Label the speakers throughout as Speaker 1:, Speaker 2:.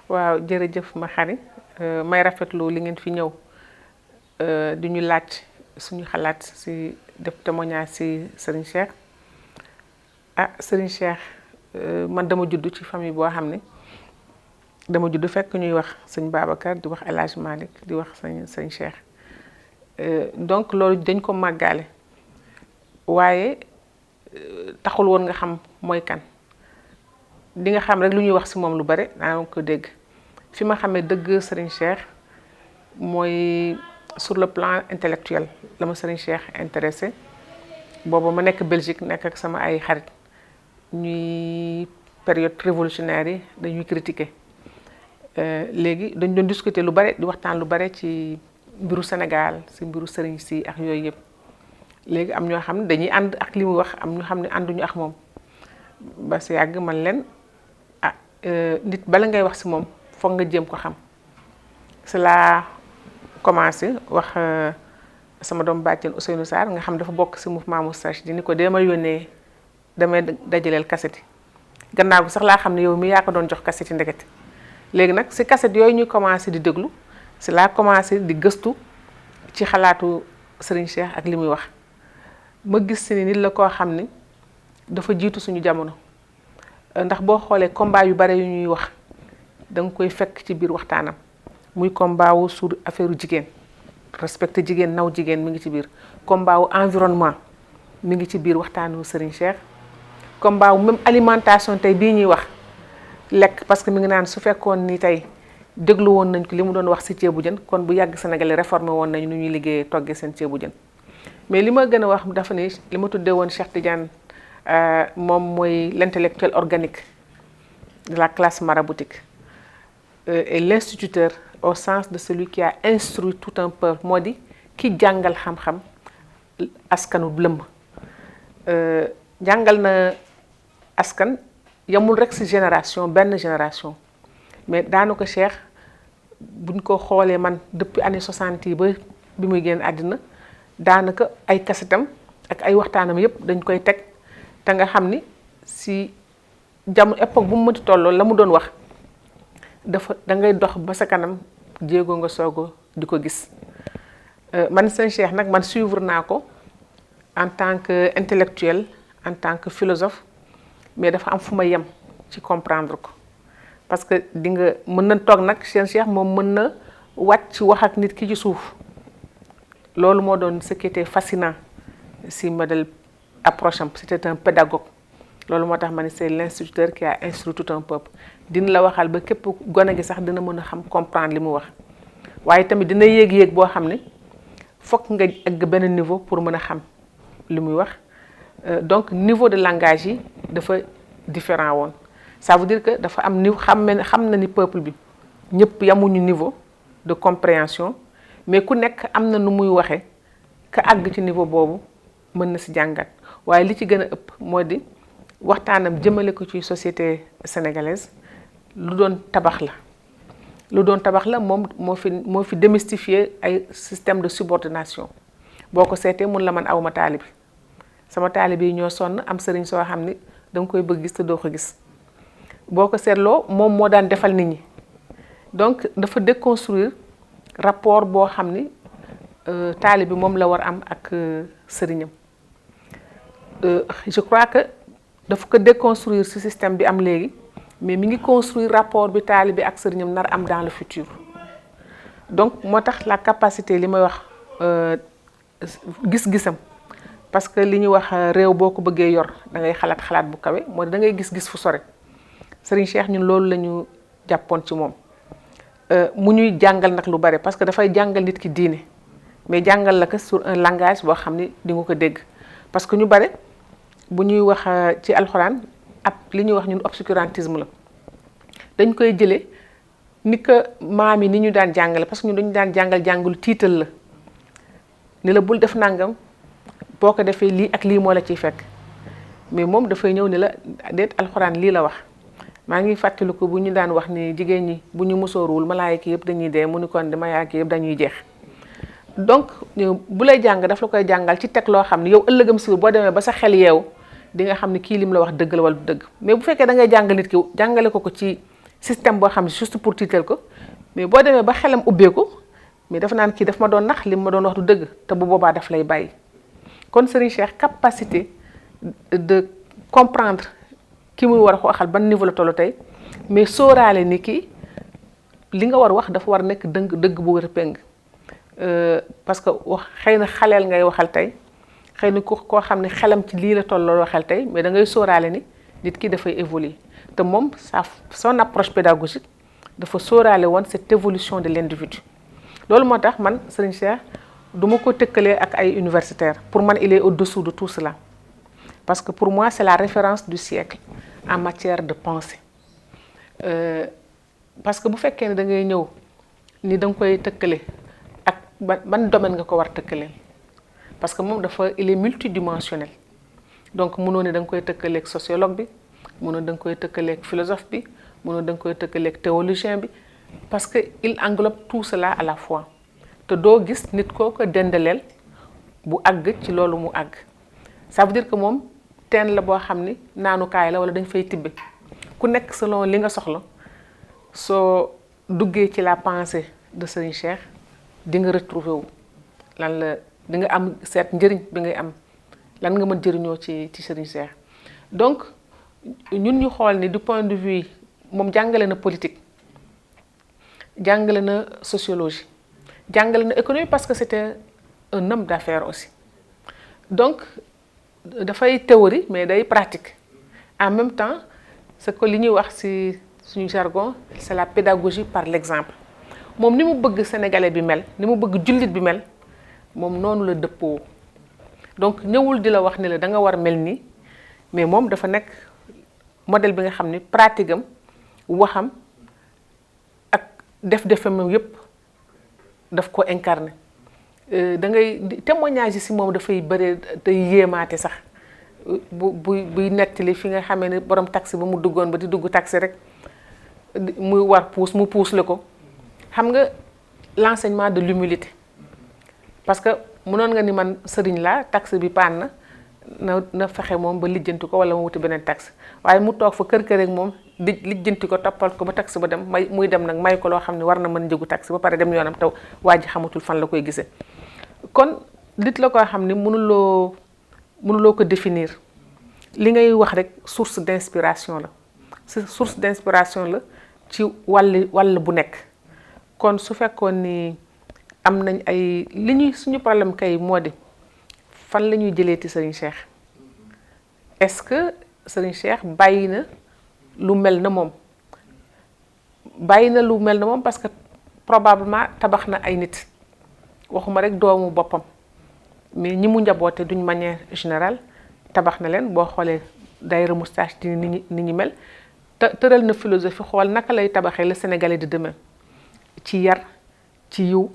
Speaker 1: waaw jërëjëf ma xari may rafetlu li ngeen fi ñëw di ñu laaj suñu xalaat si def témoignage si Serigne Cheikh Serigne Cheikh man dama judd ci famille boo xam ne dama judd fekk ñuy wax sëñ Babacar di wax El Hadj Malick di wax sëñ Cheikh donc loolu dañ ko màggaale waaye taxul woon nga xam mooy kan di nga xam rek lu ñuy wax si moom lu bare daa ko dégg fi ma xamee dëgg Serigne Cheikh mooy sur le plan intellectuel la ma Serigne Cheikh intéressé boobu ma nekk Belgique nekk ak sama ay xarit ñuy période révolutionnaire yi dañuy critiquer léegi dañ doon discuter lu bare di waxtaan lu bare ci mbiru Sénégal si mbiru Serigne si ak yooyu yëpp léegi am ñoo xam ne dañuy ànd ak li mu wax am ñoo xam ne ànduñu ak moom ba si yàgg man leen nit bala ngay wax si moom foog nga jéem ko xam si laa commencé wax sama doom bàcceen Ousseynou Sarr nga xam dafa bokk si mouvement Moustarchidine ni ko demal yónnee damay dajaleel kaset yi gannaaw bi sax laa xam ne yow mi yaa ko doon jox kaset yi ndekete léegi nag si kaset yooyu ñuy commencé di déglu si laa commencé di gëstu ci xalaatu Serigne Cheikh ak li muy wax ma gis si ni nit la koo xam ni dafa jiitu suñu jamono ndax boo xoolee combat yu bare yu ñuy wax da nga koy fekk ci biir waxtaanam muy combat wu sur affaire jigéen respecté jigéen naw jigéen mi ngi ci biir combat wu environnement mi ngi ci biir waxtaanu Serigne Cheikh combat wu même alimentation tey bii ñuy wax lekk parce que mi ngi naan su fekkoon ni tey déglu woon nañ ko li mu doon wax si ceebu jën kon bu yàgg Sénégalais réformé woon nañu nu ñuy liggéeyee toggee seen ceebu jën mais li ma gën a wax dafa ni li ma tuddee woon Cheikh Tidiane moom mooy l'intellectuel organique de la classe maraboutique et l'instituteur au sens de celui qui a instruit tout un peuple moo di ki jàngal xam-xam askanu lëmb jàngal na askan yamul rek ci génération benn génération mais daanaka Cheikh buñ ko xoolee man depuis année 60 yi ba bi muy génn àddina daanaka ay kasetam ak ay waxtaanam yépp dañ koy teg te nga xam ni si jamono époque bu mu mënti tolloo la mu doon wax dafa da ngay dox ba sa kanam jéego nga soogo di ko gis man sëñ Cheikh nag man suivre naa ko en tant que intellectuel en tant que philosophe mais dafa am fu ma yem ci comprendre ko parce que di nga mën na toog nag sëñ Cheikh moom mën na wàcc wax ak nit ki ci suuf loolu moo doon ce qui était fascinant si modèle approche am c'était un pédagogue loolu moo tax ma ne c'est l'instituteur qui a instruit tout un peuple dina la waxal ba képp gone gi sax dina mën a xam comprendre li mu wax waaye tamit dina yéeg-yéeg boo xam ne fokk nga egg benn niveau pour mën a xam li muy wax donc niveau de langage yi dafa différent woon ça veut dire que dafa am niveau xam na ni peuple bi ñëpp yamuñu niveau de compréhension mais ku nekk am na nu muy waxee ka àgg ci niveau boobu mën na si jàngat waaye li ci gën a ëpp moo di waxtaanam jëmale ko ci société sénégalaise lu doon tabax la moom moo fi démystifier ay système de subordination boo ko seetee mun la man awma taalibi sama taalibi yi ñoo sonn am sëriñ soo xam ni danga koy bëgg gis te doo ko gis boo ko seetloo moom moo daan defal nit ñi donc dafa déconstruire rapport boo xam ni taalibi moom la war am ak sëriñam je crois que dafa ko déconstruire ci système bi am léegi mais mi ngi construire rapport bi taalibe ak sëriñam nar am dans le futur donc moo tax la capacité li may wax gis-gisam parce que li ñuy wax réew boo ko bëggee yor da ngay xalaat bu kawe moo da ngay gis-gis fu sore Serigne Cheikh ñun loolu la ñu jàppoon ci moom mu ñuy jàngal nag lu bare parce que dafay jàngal nit ki diine mais jàngal la ko sur un langage boo xam ni di nga ko dégg parce que ñu bare bu ñuy wax ci alxuraan ab li ñuy wax ñun obscurantisme la dañ koy jëlee ni que maam yi ni ñu daan jàngale parce que ñun dañu daan jàngalu tiital la ni la bul def nangam boo ko defee lii ak lii moo la ciy fekk mais moom dafay ñëw ni la déet alxuraan lii la wax maa ngi fàttaliku bu ñu daan wax ni jigéen ñi bu ñu musóoruwul malaayika yëpp dañuy dee mu ni kon malaayika yëpp dañuy jeex donc bu lay jàng daf la koy jàngal ci teg loo xam ne yow ëllëgam si boo demee ba sa xel yeewu di nga xam ne kii lim la wax dëgg la wala du dëgg mais bu fekkee da ngay jàngal nit ki jàngale ko ci système boo xam ne juste pour tiital ko mais boo demee ba xelam ubbeeku mais dafa naan kii daf ma doon nax li ma doon wax du dëgg te bu boobaa daf lay bàyyi. kon Serigne Cheikh capacité de comprendre ki muy war a waxal ban niveau la tollu tey mais sóoraale ni kii li nga war wax dafa war nekk dëgg bu wér péng parce que wax xëy na xaleel ngay waxal tey xëy na koo xam ne xelam ci lii la tolloo waxal tey mais da ngay sóoraale ni nit ki dafay évoluer te moom son approche pédagogique dafa sóoraale woon cette évolution de l'individu. loolu moo tax man Serigne Cheikh du ma ko tëkkalee ak ay universitaires pour man il est au-dessous de tout cela parce que pour moi c'est la référence du siècle en matière de pensée parce que bu fekkee ne da ngay ñëw ni da nga koy tëkkale ak ban domaine nga ko war tëkkaleel parce que moom dafa il est multidimensionnel donc mënoo ne da nga koy tëkkaleeg sociologue bi mënoo da nga koy tëkkaleeg philosophe bi mënoo da nga koy tëkkaleeg théologien bi parce que il englobe tout cela à la fois te doo gis nit koo ko dendaleel bu àgg ci loolu mu àgg ça veut dire que moom teen la boo xam ni naanukaay la wala dañ fay tibbe ku nekk selon li nga soxla soo duggee ci la pensée de Serigne Cheikh di nga retrouver wu lan la di nga am seet njëriñ bi ngay am lan nga mën jëriñoo ci Serigne Cheikh donc ñun ñu xool ni du point de vue moom jàngale na politique jàngale na sociologie jàngale na économie parce que c'était un homme d'affaires aussi donc dafay théorie mais day pratique en même temps c'est que li ñuy wax ci suñu jargon c'est la pédagogie par l'exemple moom ni mu bëgg sénégalais bi mel ni mu bëgg jullit bi mel moom noonu la dëppoo donc ñëwul di la wax ni la da nga war mel nii mais moom dafa nekk modèle bi nga xam ni pratique am waxam ak def-defam yépp daf ko incarné da ngay témoignage yi si moom dafay bëre day yéemaate sax buy nettali fi nga xamee ne borom taxi ba mu duggoon ba di dugg taxi rek muy war puus mu puus la ko xam nga l'enseignement de l'humilité parce que mënoon nga ni man sëriñ laa taxi bi paan na fexe moom ba lijjanti ko wala mu wuti beneen taxi waaye mu toog fa kër rek moom di lijjanti ko toppal ko ba taxi ba dem muy dem nag may ko loo xam ne war na mën njëgu taxi ba pare dem yoonam taw waa ji xamatul fan la koy gisee kon nit la koo xam ne mënuloo ko définir li ngay wax rek source d'inspiration la source d'inspiration la ci wàll bu nekk kon su fekkoon ni am nañ ay li ñuy suñu problème kay moo di fan la ñuy jëlee ci Serigne Cheikh est-ce que Serigne Cheikh bàyyi na lu mel na moom parce que probablement tabax na ay nit waxuma rek doomu boppam mais ñi mu njaboote d'une manière générale tabax na leen boo xoolee daayira Moustache di ni ñi mel tëral na philosophie xool naka lay tabaxee le Sénégalais de demain ci yar ci yiw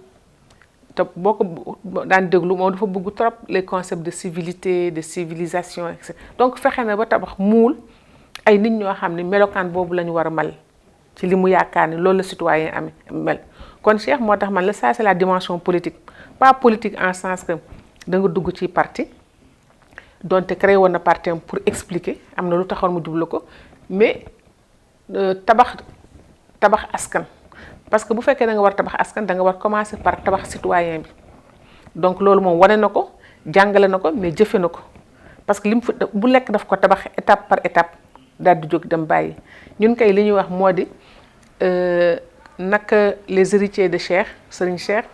Speaker 1: te boo ko daan déglu moom dafa bëgg trop les concepts de civilité de civilisation etc. Donc fexe na ba tabax muul ay nit ñoo xam ne melokaan boobu la ñu war a mel ci li mu yaakaar ni loolu la citoyen am mel kon Cheikh moo tax man la ça c'est la dimension politique pas politique en sens que da nga dugg ci parti donte créé woon na parti am pour expliquer am na lu taxoon mu jublu ko mais tabax askan parce que bu fekkee da nga war tabax askan da nga war commencer par tabax citoyen bi donc loolu moom wane na ko jàngale na ko mais jëfe na ko parce que li mu bu lekk daf ko tabax étape par étape daal di jóg dem bàyyi ñun kay li ñuy wax moo di naka les héritiers de Cheikh Serigne Cheikh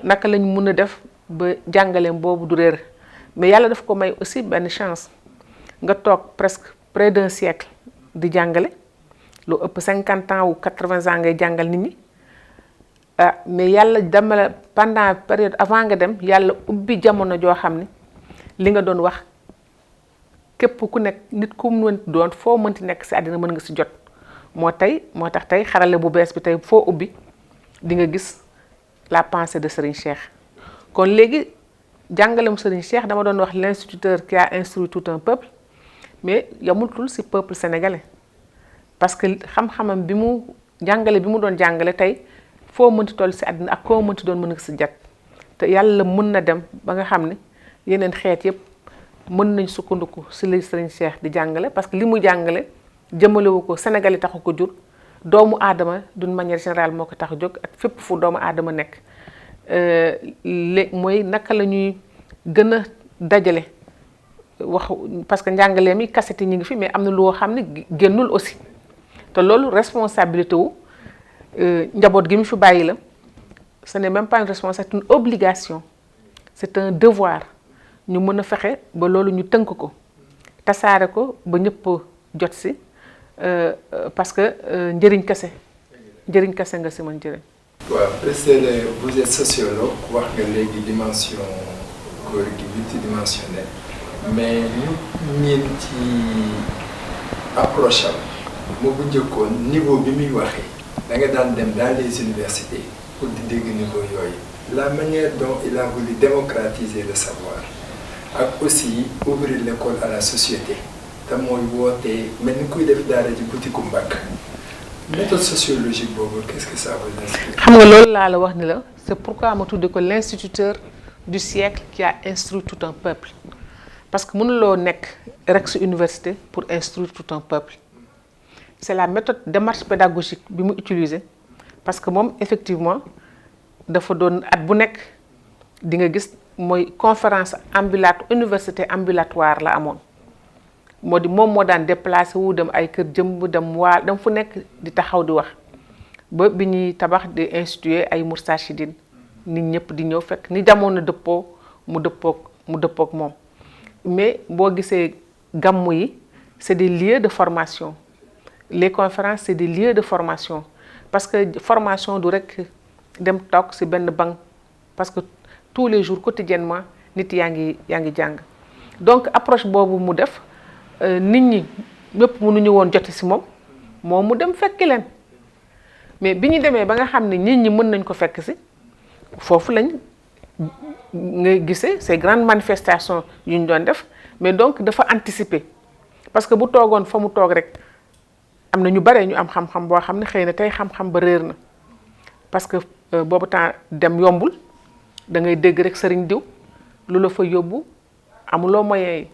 Speaker 1: naka lañ mun a def ba jàngaleem boobu du réer mais yàlla daf ko may aussi benn chance nga toog presque près d'un siècle di jàngale lu ëpp 50 ans ou 80 ans ngay jàngal nit ñi mais yàlla dama la pendant période avant nga dem yàlla ubbi jamono joo xam ni li nga doon wax képp ku nekk nit ku mu doon foo mënti nekk si àddina mën nga si jot moo tax tey xarale bu bees bi tey foo ubbi di nga gis la pensée de Serigne Cheikh kon léegi jàngalem Serigne Cheikh dama doon wax l'instituteur qui a instruit tout un peuple mais yamultul si peuple sénégalais parce que xam-xamam bi mu jàngale bi mu doon jàngale tey foo mënti toll si àddina ak koo mënti doon mën nga si jot te yàlla mën na dem ba nga xam ne yeneen xeet yépp mën nañ sukkandiku si li Serigne Cheikh di jàngale parce que li mu jàngale jëmalewu ko Sénégal yi taxu ko jur doomu aadama d'une manière générale moo ko tax a jóg ak fépp fu doomu aadama nekk mooy naka la ñuy gën a dajale wax parce que njàngale mi cassette yi ñu ngi fi mais am na loo xam ne génnul aussi te loolu responsabilité wu njaboot gi mu fi bàyyi la ce n'est même pas une responsabilité, c'est une obligation c'est un devoir ñu mën a fexe ba loolu ñu tënk ko tasaare ko ba ñëpp jot si parce que njëriñ kese nga si mën njëriñ.
Speaker 2: waaw professeur vous êtes sociologue wax nga léegi dimension góor gi multidimensionnelle mais ñu ñeen ci approche am moo bu njëkkoon niveau bi muy waxee da nga daan dem dans les universités pour di dégg niveau yooyu la manière dont il a voulu démocratiser le savoir ak aussi ouvrir l'école à la société te mooy wootee mel ni kuy def daara ji butiku mbàkk méthode sociologique boobu qu'est-ce que ça vous inspire?
Speaker 1: xam nga loolu laa la wax ni la c'est pourquoi ma tudde ko l'instituteur du siècle qui a instruit tout un peuple parce que mënuloo nekk rek sa université pour instruire tout un peuple c'est la méthode démarche pédagogique bi mu utiliser parce que moom effectivement dafa doon at bu nekk di nga gis mooy conférence université ambulatoire la amoon moo di moom moo daan déplacé wu dem ay kër jëmb dem waal dem fu nekk di taxaw di wax ba bi ñuy tabax di instituer ay Moustarchidine nit ñëpp di ñëw fekk ni jamono dëppoo mu dëppook moom mais boo gisee gàmmu yi c'est des lieux de formation les conférences c'est des lieux de formation parce que formation du rek dem toog ci benn banc parce que tous les jours quotidiennement nit yaa ngi jàng donc approche boobu mu def nit ñi ñëpp mënuñu woon joti ci moom mu dem fekki leen mais bi ñu demee ba nga xam ne nit ñi mën nañ ko fekk ci foofu lañ nga gisee ces grandes manifestations yu ñu doon def mais donc dafa anticiper parce que bu toogoon fa mu toog rek am na ñu bare ñu am xam-xam boo xam ne xëy na tey xam-xam ba réer na parce que boobu temps dem yombul da ngay dégg rek sëriñ diw lu la fa yóbbu amuloo moyen yi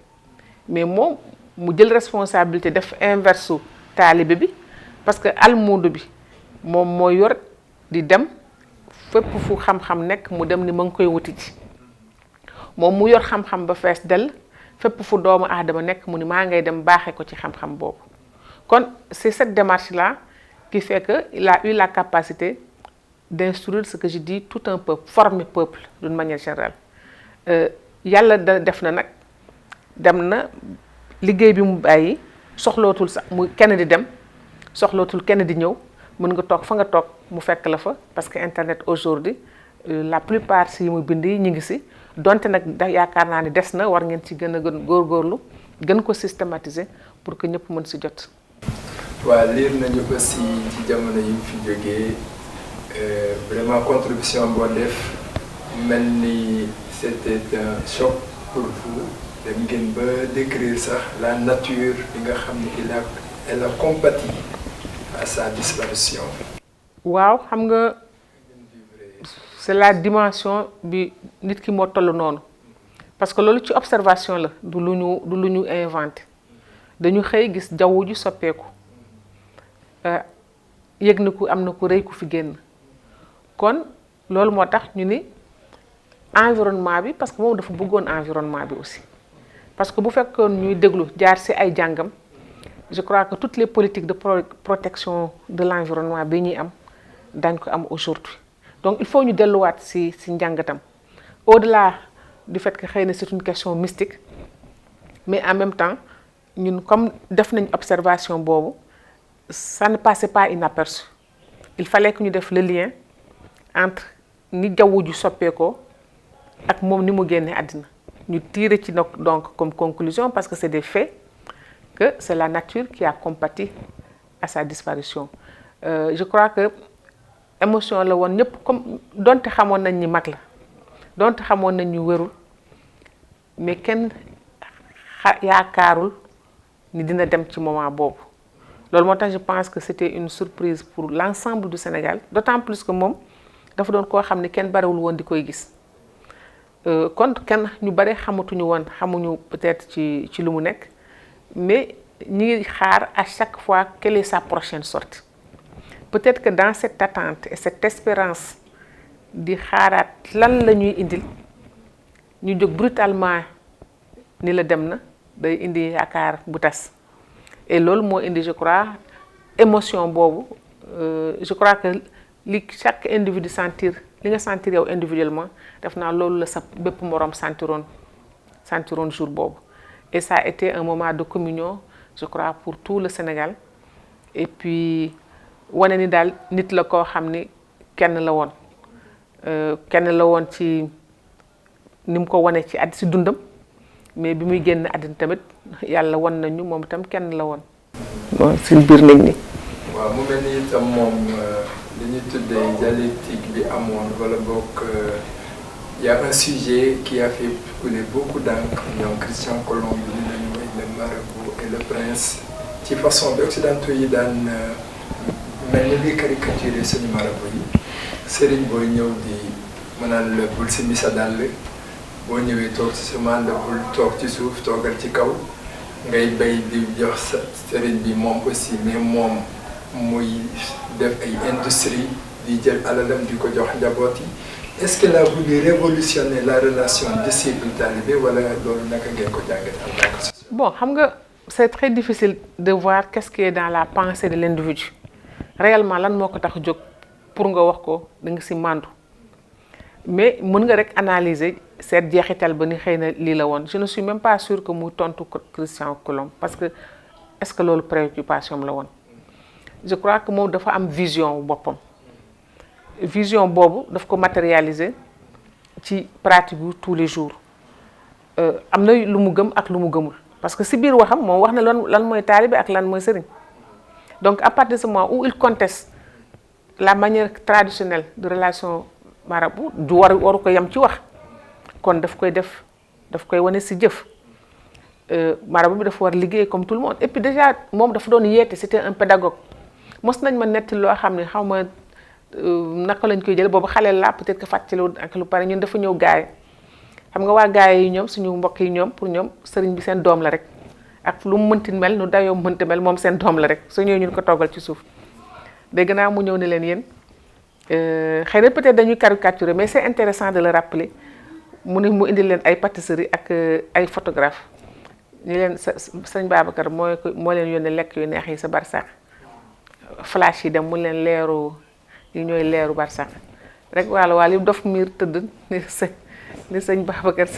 Speaker 1: mais moom mu jël responsabilité def inverse taalibe bi parce que almuudu bi moom moo yor di dem fépp fu xam-xam nekk mu dem ni ma ngi koy wuti ji moom mu yor xam-xam ba fees dell fépp fu doomu aadama nekk mu ni maa ngay dem baaxee ko ci xam-xam boobu kon c'est cette démarche là qui fait que il a eu la capacité d'instruire ce que je dis tout un peuple former peuple d'une manière générale yàlla def na nag dem na liggéey bi mu bàyyi soxlootul sax mu kenn di dem soxlootul kenn di ñëw mën nga toog fa nga toog mu fekk la fa parce que internet aujourd'hui la plupart si mu bind yi ñu ngi si donte nag yaakaar naa ni des na war ngeen ci gën a gën góorgóorlu gën ko systématiser pour que ñëpp mën si jot.
Speaker 2: waaw liir nañu aussi ci jamono yi fi jógee vraiment contribution boo def mel ni c'était un choc pour vous dem ngeen ba décrire sax la nature bi nga xam ne elle a compati à sa disparition.
Speaker 1: waaw xam nga c'est la dimension bi nit ki moo toll noonu parce que loolu ci observation la du lu ñu inventé dañu xëy gis jaww ji soppeeku yëg na ku am na ku rëy ku fi génn kon loolu moo tax ñu ni environnement bi parce que moom dafa bëggoon environnement bi aussi parce que bu fekkoon ñuy déglu jaar ci ay jàngam je crois que toutes les politiques de protection de l'environnement bi ñuy am dañ ko am aujourd'hui donc il faut ñu delluwaat ci njàngatam au-delà du fait que xëy na c'est une question mystique mais en même temps ñun comme def nañ observation boobu ça ne passait pas inaperçu il fallait que ñu def le lien entre ni jaww ji soppeekoo ak moom ni mu génnee àddina ñu tirer ci donc comme conclusion parce que c'est des faits que c'est la nature qui a compati à sa disparition je crois que émotion la woon ñëpp comme donte xamoon nañ ni mag la donte xamoon nañ ñu wérul mais kenn yaakaarul ni dina dem ci moment boobu loolu moo tax je pense que c'était une surprise pour l'ensemble du Sénégal d'autant plus que moom dafa doon koo xam ne kenn barewul woon di koy gis kon kenn ñu bare xamuñu peut-être ci lu mu nekk mais ñi ngi xaar à chaque fois quelle est sa prochaine sortie peut-être que dans cette attente et cette espérance di xaaraat lan la ñuy indil ñu jóg brutalement ni la dem na day indi yaakaar bu tas et loolu moo indi je crois émotion boobu je crois que li chaque individu sentir li nga sentir yow individuellement def naa loolu la sa bépp morom sentiroon jour boobu et ça a été un moment de communion je crois pour tout le Sénégal et puis wane ni daal nit la koo xam ni kenn la woon ci ni mu ko wane ci si dundam mais bi muy génn àddina tamit yàlla wan nañu moom itam kenn la woon. bon si biir nañ ni.
Speaker 2: waaw mu mel ni itam moom li ñuy tuddee dialectique bi amoon wala boog y a un sujet qui a fait couler beaucoup d'encre ñoom Christian Colomb bi ñu nañu mooy le marabout et le prince ci façon bi occidentaux yi daan mel ni luy caricaturer suñu marabout yi sëriñ booy ñëw di mënaan la bul si misa dàll boo ñëwee toog ci semence la bul toog ci suuf toogal ci kaw ngay bay di jox sa sëriñ bi moom aussi mais moom muy def ay industrie di jël alalam di ko jox njaboot yi est-ce qu'il a voulu révolutionner la relation disciple-talibé wala loolu naka ngeen ko jàngat en tant que sociologue?
Speaker 1: Bon xam nga c'est très difficile de voir qu'est-ce qui est dans la pensée de l'individu réellement lan moo ko tax jóg pour nga wax ko da nga si màndu mais mën nga rek analyser seet jeexital ba ni xëy na lii la woon je ne suis même pas sûre que mu tontu Christian Colomb parce que est-ce que loolu préoccupation la woon je crois que moom dafa am vision boppam vision boobu daf ko matérialiser ci pratique yu tous les jours am na lu mu gëm ak lu mu gëmul parce que si biir waxam moom wax na lan mooy taalibe ak lan mooy sëriñ donc à partir de ce moment où il conteste la manière traditionnelle de relation marabout du waru ko yem ci wax kon daf koy wane si jëf marabout bi dafa war liggéey comme tout le monde et puis déjà moom dafa doon yeete c'était un pédagogue mos nañ ma netti loo xam ne xaw ma naka lañ koy jële boobu xale la peut-être que fàttaliwul ak lu pare ñun dafa ñëw gaay xam nga waa gaay yi ñoom suñu mbokk yi ñoom pour ñoom sëriñ bi seen doom la rek ak lu mu mënti mel nu dayoo mënti mel moom seen doom la rek su ñëwee ñun ko toggal ci suuf dégg naa mu ñëw ne leen yéen xëy na peut-être dañuy caricaturer mais c'est intéressant de le rappeler mu indi leen ay pâtisserie ak ay photographe ñu leen sëñ Babacar moo leen yónnee lekk yu neex yi sa barsax flash yi dem mu leen leeru yi ñooy leeru barsax rek waa li dof miir tëdd ni sëñ Babacar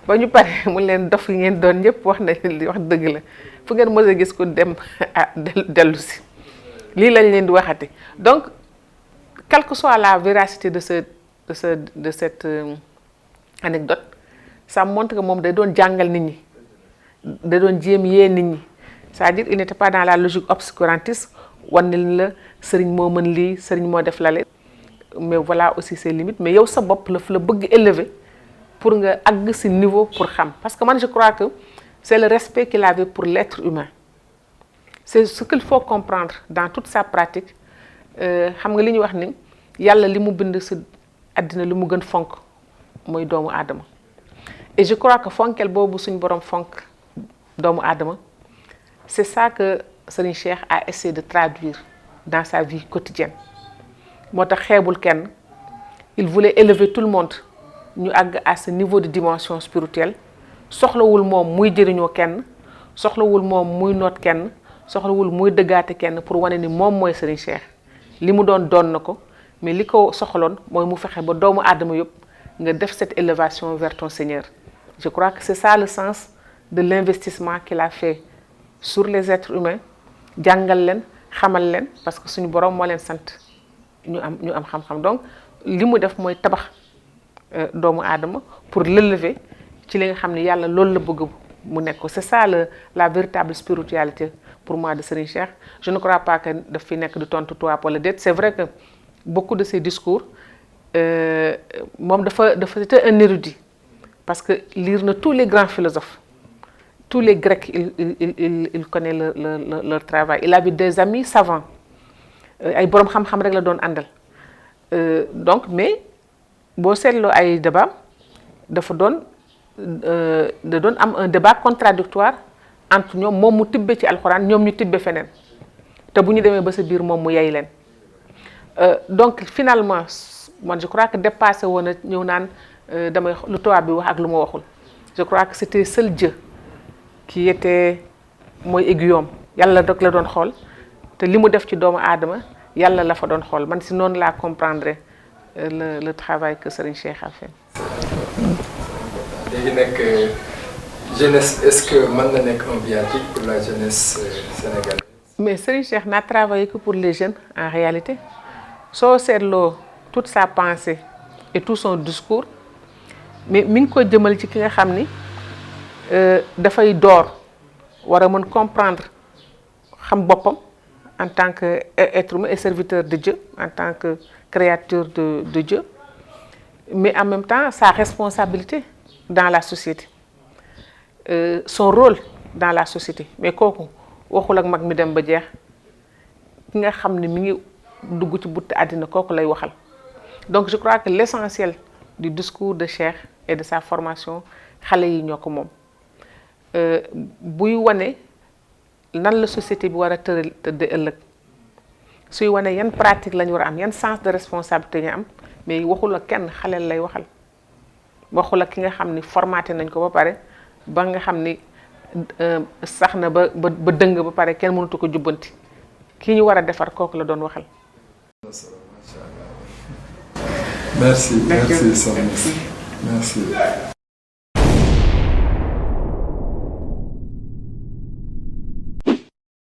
Speaker 1: ba ñu pare mu leen dof yi ngeen doon ñëpp wax dëgg la fu ngeen mës a gis ko dem dellu si lii lañ leen di waxati donc quelle que soit la véracité de cette anecdote ça montre que moom day doon jàngal nit ñi da doon jéem yee nit ñi c'est-à-dire il n'était pas dans la logique obscurantiste wan la sëriñ moo mën lii sëriñ moo def lale mais voilà aussi ses limites mais yow sa bopp la bëgg élever pour nga àgg ci niveau pour xam parce que man je crois que c'est le respect qu'il avait pour l'être humain c'est ce qu'il faut comprendre dans toute sa pratique xam nga li ñu wax ni yàlla li mu bind ci àddina li mu gën fonk mooy doomu aadama et je crois que fonkel boobu suñ borom fonk doomu aadama c'est ça que Serigne Cheikh a essayé de traduire dans sa vie quotidienne moo tax xeebul kenn il voulait élever tout le monde ñu àgg à ce niveau de dimension spirituelle soxlawul moom muy jëriñoo kenn soxlawul moom muy noot kenn soxlawul muy dëggaate kenn pour wane ni moom mooy Serigne Cheikh li mu doon na ko mais li ko soxaloon mooy mu fexe ba doomu aadama yëpp nga def cette élévation vers ton Seigneur. Je crois que c'est ça le sens de l'investissement qu'il a fait sur les êtres humains jàngal leen xamal leen parce que suñu borom moo leen sant ñu am xam-xam donc li mu def mooy tabax doomu aadama pour l'élever ci li nga xam ne yàlla loolu la bëgg mu nekk ko c'est ça la véritable spiritualité pour moi de Serigne Cheikh. Je ne crois pas que daf fi nekk di tontu tubaab wala déet c'est vrai que beaucoup de ses discours moom dafa c'était un érudit parce que lire na tous les grands philosophes tous les Grecs il connaît leur travail il avait des amis savants ay boroom xam-xam rek la doon àndal donc mais boo seetloo ay débat dafa doon am un débat contradictoire entre ñoom moom mu tibbe ci alxuraan ñoom ñu tibbe feneen te bu ñu demee ba sa biir moom mu yey leen donc finalement man je crois que dépassé woon na ñëw naan damay lu tubaab bi wax ak lu ma waxul. Je crois que c'était seul Dieu qui était mooy aiguillon yàlla rek la doon xool te li mu def ci doomu aadama yàlla la fa doon xool man si noonu laa comprendre le travail que Serigne Cheikh a fait.
Speaker 2: léegi nag jeunesse est-ce que mën na nekk un viatique pour la jeunesse sénégalaise.
Speaker 1: Mais Serigne Cheikh n'a travaillé que pour les jeunes en réalité soo seetloo toute sa pensée et tout son discours mais mi ngi ko jëmal ci ki nga xam ni dafay door war a mën comprendre xam boppam en tant que être humain et serviteur de Dieu en tant que créature de Dieu mais en même temps sa responsabilité dans la société son rôle dans la société mais kooku waxul ak mag mi dem ba jeex ki nga xam ne mi ngi dugg ci butti àddina kooku lay waxal donc je crois que l'essentiel du discours de Cheikh et de sa formation xale yi ñoo ko moom buy wane nan la société bi war a tëdd ëllëg suy wane yan pratique lañ war a am yan sens de responsabilité ñu am mais waxul ak kenn xaleel lay waxal waxul ak ki nga xam ni formaté nañ ko ba pare ba nga xam ni sax na ba dëng ba pare kenn mënatu ko jubbanti kii ñu war a defar kooku la doon waxal.
Speaker 2: Merci, merci, merci.